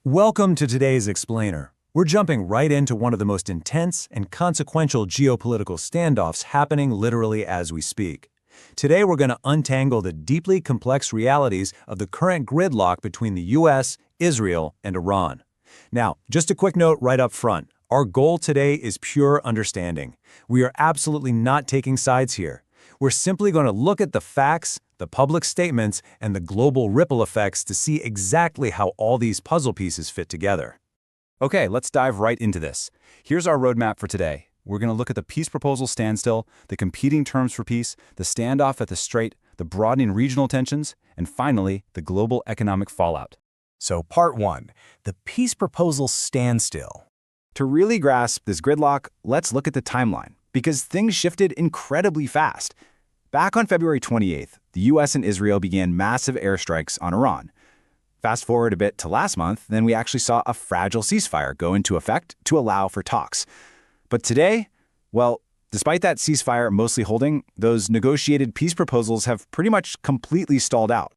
Welcome to today's Explainer. We're jumping right into one of the most intense and consequential geopolitical standoffs happening literally as we speak. Today we're going to untangle the deeply complex realities of the current gridlock between the US, Israel, and Iran. Now, just a quick note right up front. Our goal today is pure understanding. We are absolutely not taking sides here. We're simply going to look at the facts, the public statements, and the global ripple effects to see exactly how all these puzzle pieces fit together. Okay, let's dive right into this. Here's our roadmap for today. We're going to look at the peace proposal standstill, the competing terms for peace, the standoff at the Strait, the broadening regional tensions, and finally, the global economic fallout. So part 1, the peace proposal standstill. To really grasp this gridlock, let's look at the timeline, because things shifted incredibly fast. Back on February 28th, the US and Israel began massive airstrikes on Iran. Fast forward a bit to last month, then we actually saw a fragile ceasefire go into effect to allow for talks. But today, well, despite that ceasefire mostly holding, those negotiated peace proposals have pretty much completely stalled out.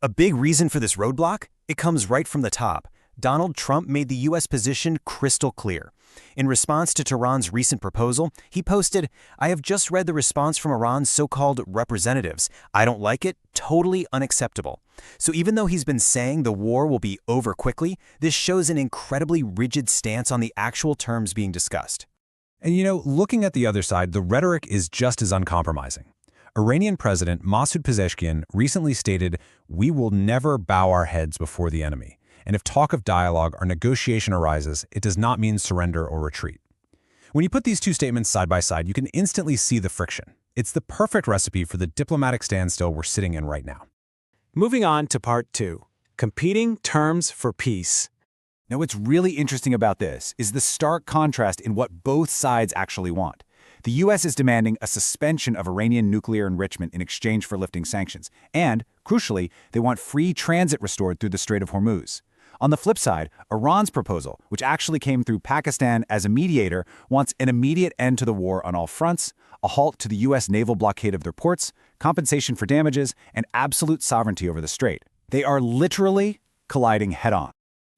A big reason for this roadblock? It comes right from the top. Donald Trump made the U.S. position crystal clear. In response to Tehran's recent proposal, he posted, "I have just read the response from Iran's so-called representatives. I don't like it. Totally unacceptable." So even though he's been saying the war will be over quickly, this shows an incredibly rigid stance on the actual terms being discussed. And looking at the other side, the rhetoric is just as uncompromising. Iranian President Masoud Pezeshkian recently stated, "We will never bow our heads before the enemy. And if talk of dialogue or negotiation arises, it does not mean surrender or retreat." When you put these two statements side by side, you can instantly see the friction. It's the perfect recipe for the diplomatic standstill we're sitting in right now. Moving on to part 2, competing terms for peace. Now, what's really interesting about this is the stark contrast in what both sides actually want. The U.S. is demanding a suspension of Iranian nuclear enrichment in exchange for lifting sanctions. And, crucially, they want free transit restored through the Strait of Hormuz. On the flip side, Iran's proposal, which actually came through Pakistan as a mediator, wants an immediate end to the war on all fronts, a halt to the U.S. naval blockade of their ports, compensation for damages, and absolute sovereignty over the strait. They are literally colliding head-on.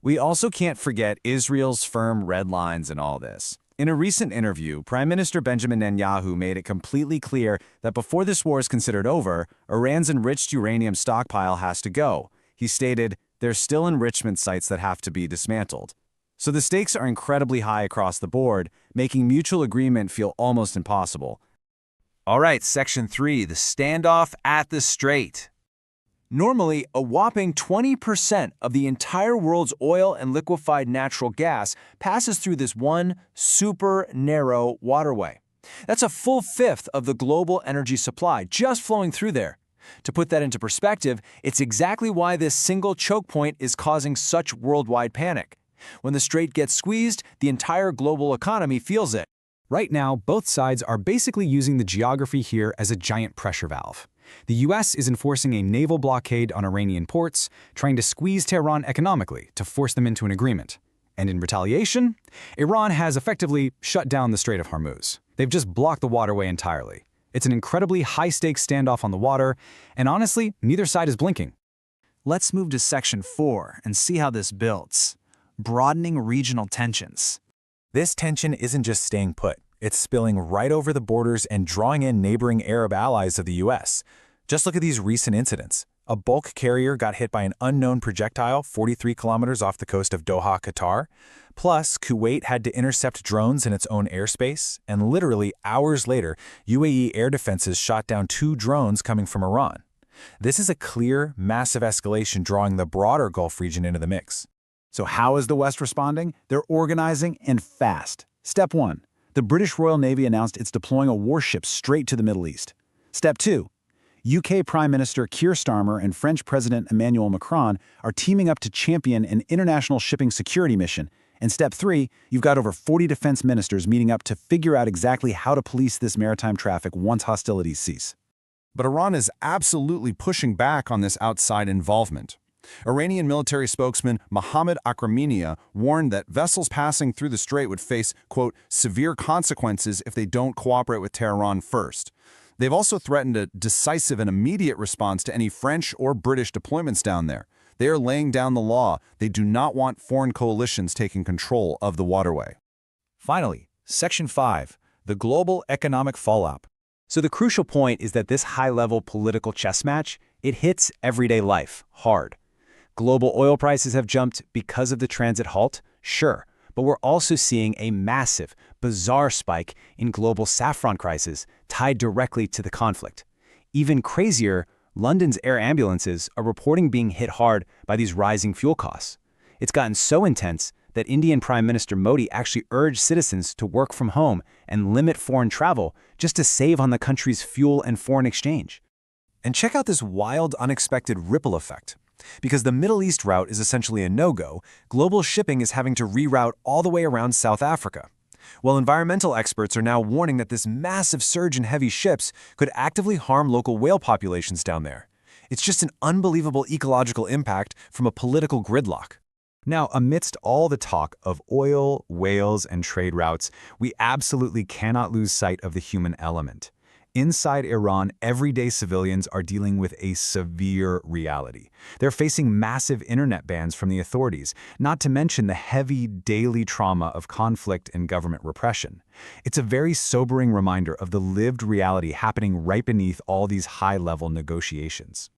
We also can't forget Israel's firm red lines in all this. In a recent interview, Prime Minister Benjamin Netanyahu made it completely clear that before this war is considered over, Iran's enriched uranium stockpile has to go. He stated, "There's still enrichment sites that have to be dismantled." So the stakes are incredibly high across the board, making mutual agreement feel almost impossible. All right, Section 3, the standoff at the Strait. Normally, a whopping 20% of the entire world's oil and liquefied natural gas passes through this one super narrow waterway. That's a full fifth of the global energy supply just flowing through there. To put that into perspective, it's exactly why this single choke point is causing such worldwide panic. When the strait gets squeezed, the entire global economy feels it. Right now, both sides are basically using the geography here as a giant pressure valve. The US is enforcing a naval blockade on Iranian ports, trying to squeeze Tehran economically to force them into an agreement. And in retaliation, Iran has effectively shut down the Strait of Hormuz. They've just blocked the waterway entirely. It's an incredibly high-stakes standoff on the water, and honestly, neither side is blinking. Let's move to Section 4 and see how this builds. Broadening regional tensions. This tension isn't just staying put. It's spilling right over the borders and drawing in neighboring Arab allies of the U.S. Just look at these recent incidents. A bulk carrier got hit by an unknown projectile 43 kilometers off the coast of Doha, Qatar. Plus, Kuwait had to intercept drones in its own airspace. And literally hours later, UAE air defenses shot down 2 drones coming from Iran. This is a clear, massive escalation drawing the broader Gulf region into the mix. So how is the West responding? They're organizing and fast. Step 1. The British Royal Navy announced it's deploying a warship straight to the Middle East. Step 2. UK Prime Minister Keir Starmer and French President Emmanuel Macron are teaming up to champion an international shipping security mission. And step 3, you've got over 40 defense ministers meeting up to figure out exactly how to police this maritime traffic once hostilities cease. But Iran is absolutely pushing back on this outside involvement. Iranian military spokesman Mohammad Akraminiya warned that vessels passing through the strait would face, quote, severe consequences if they don't cooperate with Tehran first. They've also threatened a decisive and immediate response to any French or British deployments down there. They are laying down the law. They do not want foreign coalitions taking control of the waterway. Finally, Section 5, the global economic fallout. So the crucial point is that this high-level political chess match, it hits everyday life hard. Global oil prices have jumped because of the transit halt, sure, but we're also seeing a massive, bizarre spike in global saffron prices tied directly to the conflict. Even crazier, London's air ambulances are reporting being hit hard by these rising fuel costs. It's gotten so intense that Indian Prime Minister Modi actually urged citizens to work from home and limit foreign travel just to save on the country's fuel and foreign exchange. And check out this wild, unexpected ripple effect. Because the Middle East route is essentially a no-go, global shipping is having to reroute all the way around South Africa. Well, environmental experts are now warning that this massive surge in heavy ships could actively harm local whale populations down there. It's just an unbelievable ecological impact from a political gridlock. Now, amidst all the talk of oil, whales, and trade routes, we absolutely cannot lose sight of the human element. Inside Iran, everyday civilians are dealing with a severe reality. They're facing massive internet bans from the authorities, not to mention the heavy daily trauma of conflict and government repression. It's a very sobering reminder of the lived reality happening right beneath all these high-level negotiations.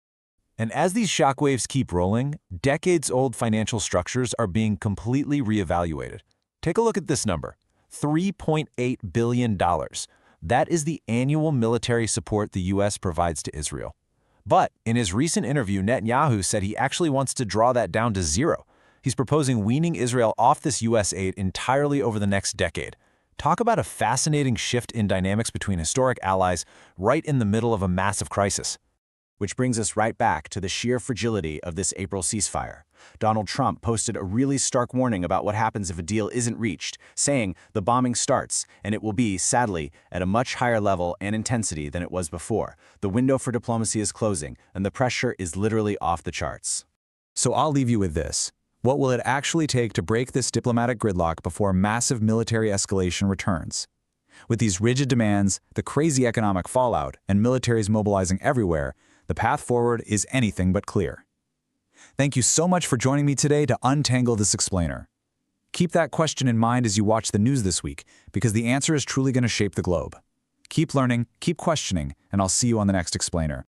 And as these shockwaves keep rolling, decades-old financial structures are being completely reevaluated. Take a look at this number, $3.8 billion. That is the annual military support the U.S. provides to Israel. But in his recent interview, Netanyahu said he actually wants to draw that down to zero. He's proposing weaning Israel off this U.S. aid entirely over the next decade. Talk about a fascinating shift in dynamics between historic allies right in the middle of a massive crisis. Which brings us right back to the sheer fragility of this April ceasefire. Donald Trump posted a really stark warning about what happens if a deal isn't reached, saying the bombing starts, and it will be, sadly, at a much higher level and intensity than it was before. The window for diplomacy is closing, and the pressure is literally off the charts. So I'll leave you with this. What will it actually take to break this diplomatic gridlock before massive military escalation returns? With these rigid demands, the crazy economic fallout, and militaries mobilizing everywhere, the path forward is anything but clear. Thank you so much for joining me today to untangle this explainer. Keep that question in mind as you watch the news this week, because the answer is truly going to shape the globe. Keep learning, keep questioning, and I'll see you on the next explainer.